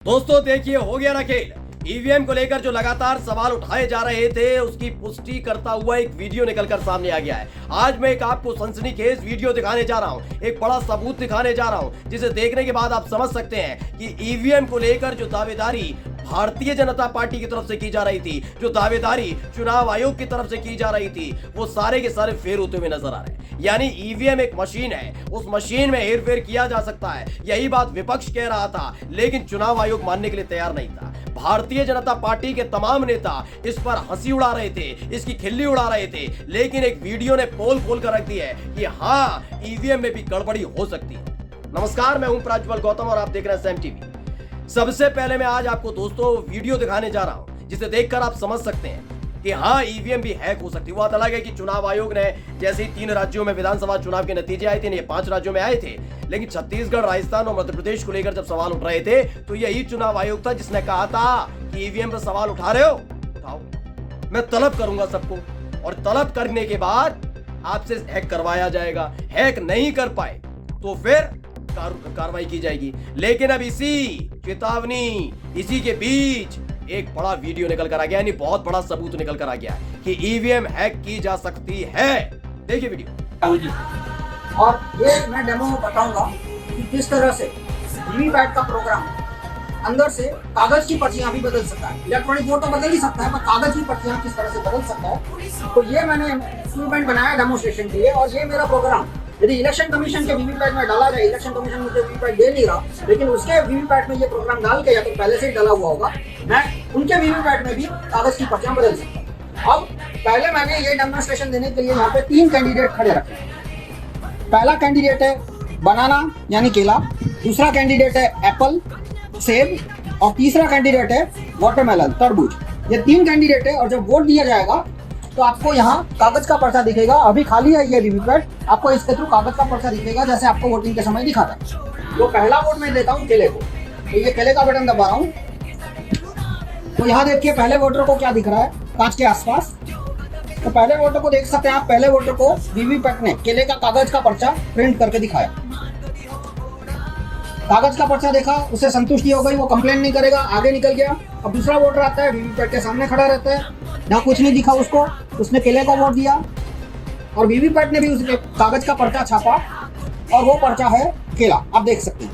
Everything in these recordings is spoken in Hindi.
दोस्तों देखिए, हो गया ना खेल। ईवीएम को लेकर जो लगातार सवाल उठाए जा रहे थे उसकी पुष्टि करता हुआ एक वीडियो निकलकर सामने आ गया है। आज मैं एक आपको सनसनीखेज वीडियो दिखाने जा रहा हूं, एक बड़ा सबूत दिखाने जा रहा हूं, जिसे देखने के बाद आप समझ सकते हैं कि ईवीएम को लेकर जो दावेदारी भारतीय जनता पार्टी की तरफ से की जा रही थी, जो दावेदारी चुनाव आयोग की तरफ से की जा रही थी, वो सारे के सारे फेल होते हुए नजर आ रहे हैं। यानी ईवीएम एक मशीन है, उस मशीन में हेरफेर किया जा सकता है, यही बात विपक्ष कह रहा था, लेकिन चुनाव आयोग मानने के लिए तैयार नहीं था। भारतीय जनता पार्टी के तमाम नेता इस पर हंसी उड़ा रहे थे, इसकी खिल्ली उड़ा रहे थे, लेकिन एक वीडियो ने पोल खोल कर रख दी है कि हाँ, ईवीएम में भी गड़बड़ी हो सकती है। नमस्कार, मैं हूं प्रज्वल गौतम और आप देख रहे हैं सैम टीवी। सबसे पहले मैं आज आपको दोस्तों वीडियो दिखाने जा रहा हूं, जिसे देखकर आप समझ सकते हैं कि हाँ, ईवीएम भी हैक हो सकती है। वो बात अलग है कि चुनाव आयोग ने जैसे ही 3 राज्यों में विधानसभा चुनाव के नतीजे आए थे, ये 5 राज्यों में आए थे, लेकिन छत्तीसगढ़, राजस्थान और मध्य प्रदेश को लेकर जब सवाल उठ रहे थे तो यही चुनाव आयोग था जिसने कहा था कि ईवीएम पर सवाल उठा रहे हो, उठाओ, मैं तलब करूंगा सबको, और तलब करने के बाद आपसे हैक करवाया जाएगा। हैक नहीं कर पाए तो फिर कार्रवाई की जाएगी। लेकिन अब इसी चेतावनी, इसी के बीच एक बड़ा वीडियो निकल कर आ गया, यानी बहुत बड़ा सबूत निकल कर आ गया कि ईवीएम हैक की जा सकती है। देखिए वीडियो। और ये मैं डेमो में बताऊंगा कि किस तरह से वीवीपैट का प्रोग्राम अंदर से कागज की पर्चियां भी बदल सकता है। इलेक्ट्रॉनिक वोट तो बदल ही सकता है, पर कागज की पर्चियां किस तरह से बदल सकता है, तो ये मैंने इंस्ट्रूमेंट बनाया डेमोन्स्ट्रेशन के लिए। और ये मेरा प्रोग्राम यदि इलेक्शन कमीशन के वीवीपैट में डाला जाए, इलेक्शन कमीशन मुझे वीवीपैट दे नहीं रहा, लेकिन उसके वीवीपैट में ये प्रोग्राम डाल के, या तो पहले से ही डाला हुआ होगा, मैं उनके वीवीपैट में भी कागज की पर्चियां बदल सकता हूं। अब पहले मैंने ये डेमोन्स्ट्रेशन देने के लिए यहाँ पे 3 कैंडिडेट खड़े रखे। पहला कैंडिडेट है बनाना यानी केला, दूसरा कैंडिडेट है एप्पल सेब, और तीसरा कैंडिडेट है वाटरमेलन तरबूज। ये 3 कैंडिडेट है, और जब वोट दिया जाएगा तो आपको यहाँ कागज का पर्चा दिखेगा। अभी खाली है ये वीवीपैट, आपको इसके थ्रू कागज का पर्चा दिखेगा, जैसे आपको वोटिंग के समय दिखा था। तो पहला वोट मैं देता हूँ केले को, तो ये केले का बटन दबा रहा हूँ। तो यहाँ देखिए पहले वोटर को क्या दिख रहा है कांच के आसपास। तो पहले वोटर को देख सकते हैं आप, पहले वोटर को वीवीपैट ने केले का कागज का पर्चा प्रिंट करके दिखाया। कागज का पर्चा देखा, उसे संतुष्टि हो गई, वो कंप्लेंट नहीं करेगा, आगे निकल गया। अब दूसरा वोटर आता है, वीवीपैट के सामने खड़ा रहता है, जहाँ कुछ नहीं दिखा उसको, उसने केले को वोट दिया, और वीवीपैट ने भी उसके कागज का पर्चा छापा, और वो पर्चा है केला, आप देख सकते हैं।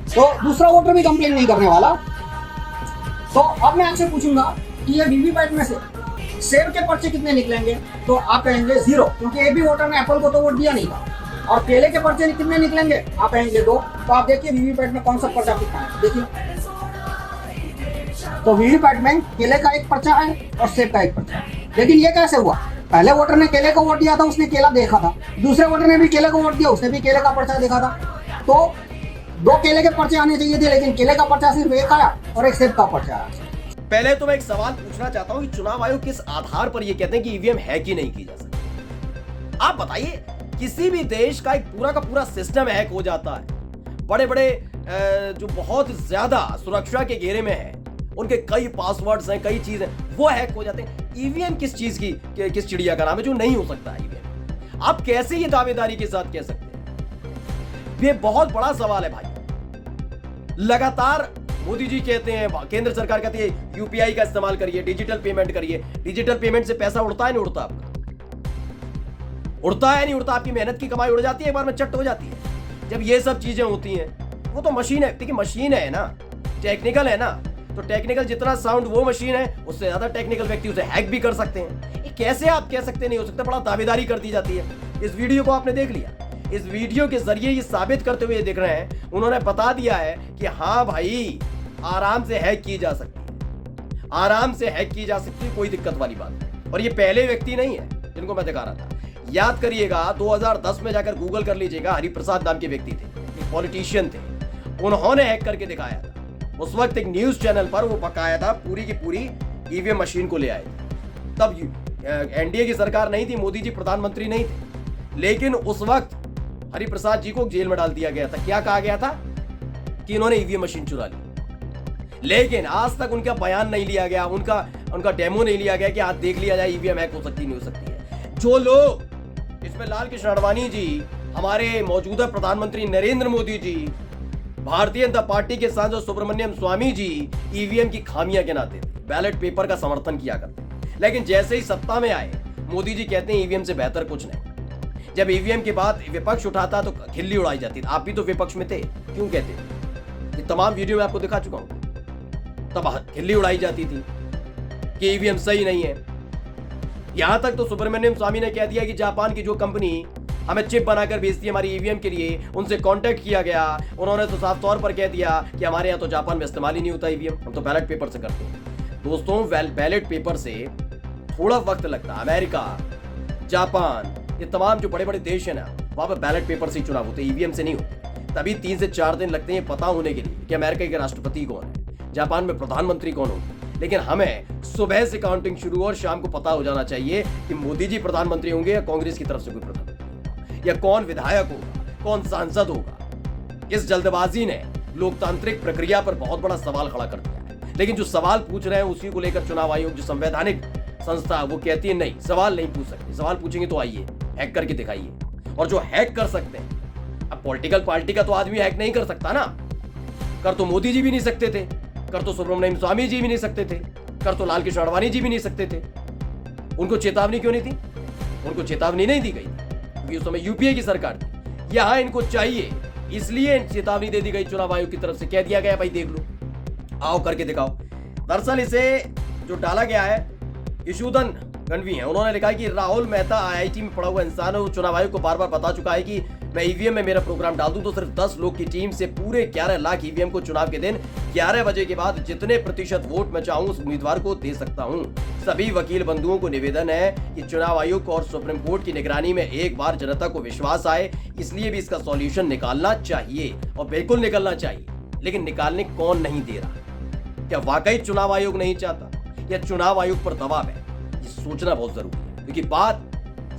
तो दूसरा वोटर भी कंप्लेंट नहीं करने वाला। तो अब मैं आपसे पूछूंगा कि ये वीवीपैट में से सेब के पर्चे कितने निकलेंगे, तो आप कहेंगे 0, क्योंकि एक भी वोटर ने एप्पल को तो वोट दिया नहीं था। और केले के पर्चे कितने निकलेंगे, आप कहेंगे 2। तो आप देखिए वीवीपैट में कौन सा पर्चा कितना है, देखिए। तो वीवीपैट में केले का एक पर्चा है और सेब का एक पर्चा है। लेकिन ये कैसे हुआ? पहले वोटर ने केले को वोट दिया था, उसने केला देखा था, दूसरे वोटर ने भी केले को वोट दिया, उसने भी केले का पर्चा देखा था। तो 2 केले के पर्चे आने चाहिए थे, लेकिन केले का पर्चा सिर्फ एक आया और एक सेब का पर्चा आया। पहले तो मैं एक सवाल पूछना चाहता हूं कि चुनाव आयोग किस आधार पर यह कहते हैं कि ईवीएम हैक ही नहीं की जा सकती? आप बताइए, किसी भी देश का एक पूरा का पूरा सिस्टम हैक हो जाता है, बड़े बड़े जो बहुत ज्यादा सुरक्षा के घेरे में है, उनके कई पासवर्ड्स हैं, कई चीजें, वो हैक हो जाते हैं। ईवीएम किस चीज की, किस चिड़िया का नाम है जो नहीं हो सकता ईवीएम? आप कैसे ये दावेदारी के साथ कह सकते हैं? ये बहुत बड़ा सवाल है भाई। लगातार मोदी जी कहते हैं, केंद्र सरकार कहती है यूपीआई का इस्तेमाल करिए, डिजिटल पेमेंट करिए। डिजिटल पेमेंट से पैसा उड़ता है नहीं उड़ता? आपका उड़ता है नहीं उड़ता? आपकी मेहनत की कमाई उड़ जाती है, एक बार में चट हो जाती है। जब ये सब चीजें होती हैं, वो तो मशीन है, देखिए मशीन है ना, टेक्निकल है ना, तो टेक्निकल जितना साउंड वो मशीन है, उससे ज्यादा टेक्निकल व्यक्ति उसे हैक भी कर सकते हैं। ये कैसे आप कह सकते नहीं हो सकता? बड़ा दावेदारी कर दी जाती है। इस वीडियो को आपने देख लिया, इस वीडियो के जरिए ये साबित करते हुए दिख रहे हैं, उन्होंने बता दिया है कि हाँ भाई, आराम से हैक की जा सकती है, आराम से हैक की जा सकती है, कोई दिक्कत वाली बात नहीं। और ये पहले व्यक्ति नहीं है जिनको मैं दिखा रहा था। याद करिएगा, 2010 में जाकर गूगल कर लीजिएगा, हरिप्रसाद नाम के व्यक्ति थे, एक पॉलिटिशियन थे, उन्होंने हैक करके दिखाया था। उस वक्त एक न्यूज चैनल पर वो पकाया था, पूरी की पूरी ईवीएम मशीन को ले आए थे। तब एनडीए की सरकार नहीं थी, मोदी जी प्रधानमंत्री नहीं थे, लेकिन उस वक्त हरिप्रसाद जी को जेल में डाल दिया गया था। क्या कहा गया था? कि इन्होंने ईवीएम मशीन चुरा ली। लेकिन आज तक उनका बयान नहीं लिया गया, उनका डेमो नहीं लिया गया कि आज देख लिया जाए ईवीएम हैक हो सकती नहीं हो सकती है। जो लोग इसमें लाल कृष्ण आडवाणी जी, हमारे मौजूदा प्रधानमंत्री नरेंद्र मोदी जी, भारतीय जनता पार्टी के सांसद सुब्रमण्यम स्वामी जी ईवीएम की खामियां गिनाते थे, बैलेट पेपर का समर्थन किया करते, लेकिन जैसे ही सत्ता में आए मोदी जी कहते हैं ईवीएम से बेहतर कुछ नहीं। जब ईवीएम की बात विपक्ष उठाता तो खिल्ली उड़ाई जाती थी। आप भी तो विपक्ष में थे, क्यों कहते थे? ये तमाम वीडियो में आपको दिखा चुका हूं। तब खिल्ली उड़ाई जाती थी कि ईवीएम सही नहीं है। यहां तक तो सुब्रमण्यम स्वामी ने कह दिया कि जापान की जो कंपनी हमें चिप बनाकर भेजती है हमारी ईवीएम के लिए, उनसे कांटेक्ट किया गया। उन्होंने तो साफ तौर पर कह दिया कि हमारे यहाँ तो जापान में इस्तेमाल ही नहीं होता ईवीएम, हम तो बैलेट पेपर से करते हैं। दोस्तों, बैलेट पेपर से थोड़ा वक्त लगता है। अमेरिका, जापान, ये तमाम जो बड़े बड़े देश है ना, वहां पर बैलेट पेपर से ही चुनाव होते, ईवीएम से नहीं होते। तभी 3 से 4 दिन लगते हैं पता होने के लिए कि अमेरिका के राष्ट्रपति कौन है, जापान में प्रधानमंत्री कौन होगा। लेकिन हमें सुबह से काउंटिंग शुरू और शाम को पता हो जाना चाहिए कि मोदी जी प्रधानमंत्री होंगे या कांग्रेस की तरफ से कोई प्रधानमंत्री, या कौन विधायक होगा, कौन सांसद होगा। इस जल्दबाजी ने लोकतांत्रिक प्रक्रिया पर बहुत बड़ा सवाल खड़ा कर दिया है। लेकिन जो सवाल पूछ रहे हैं उसी को लेकर चुनाव आयोग जो संवैधानिक संस्था वो कहती है नहीं, सवाल नहीं पूछ सकते। सवाल पूछेंगे तो आइए हैक करके दिखाइए। और जो हैक कर सकते हैं, अब पॉलिटिकल पार्टी का तो आदमी हैक नहीं कर सकता ना। कर तो मोदी जी भी नहीं सकते थे, कर तो सुब्रमण्यम स्वामी जी भी नहीं सकते थे, कर तो लाल कृष्ण आडवाणी जी भी नहीं सकते थे। उनको चेतावनी क्यों नहीं थी? उनको चेतावनी नहीं दी गई क्योंकि उस समय यूपीए की सरकार थी। यहां इनको चाहिए, इसलिए चेतावनी दे दी गई चुनाव आयोग की तरफ से। कह दिया गया भाई देख लो, आओ करके दिखाओ। दरअसल इसे जो डाला गया है यशोधन गणवी है, उन्होंने लिखा है कि राहुल मेहता आईआईटी में पढ़ा हुआ इंसान है। वो चुनाव आयोग को बार बार बता चुका है कि मैं ईवीएम में मेरा प्रोग्राम डाल दूं तो सिर्फ 10 लोग की टीम से पूरे 11 लाख ईवीएम को चुनाव के दिन 11 बजे के बाद जितने प्रतिशत वोट मैं चाहूं उस उम्मीदवार को दे सकता हूं। सभी वकील बंधुओं को निवेदन है कि चुनाव आयोग और सुप्रीम कोर्ट की निगरानी में एक बार जनता को विश्वास आए, इसलिए भी इसका सॉल्यूशन निकालना चाहिए और बिल्कुल निकलना चाहिए। लेकिन निकालने कौन नहीं दे रहा? क्या वाकई चुनाव आयोग नहीं चाहता या चुनाव आयोग पर दबाव है? ये सोचना बहुत जरूरी है, क्योंकि बात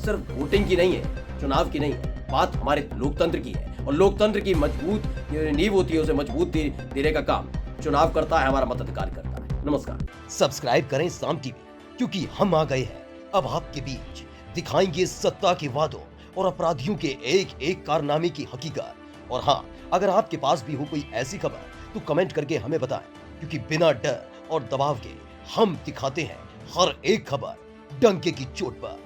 सिर्फ वोटिंग की नहीं है, चुनाव की नहीं है, बात हमारे लोकतंत्र की है। और लोकतंत्र की मजबूत नींव होती है, उसे मजबूत देने का काम चुनाव करता है, हमारा मताधिकार करता है। नमस्कार। सब्सक्राइब करें साम टीवी, क्योंकि हम आ गए हैं अब आपके बीच। दिखाएंगे सत्ता के वादों और अपराधियों के एक एक कारनामे की हकीकत। और हाँ, अगर आपके पास भी हो कोई ऐसी खबर तो कमेंट करके हमें बताएं, क्योंकि बिना डर और दबाव के हम दिखाते हैं हर एक खबर डंके की चोट पर।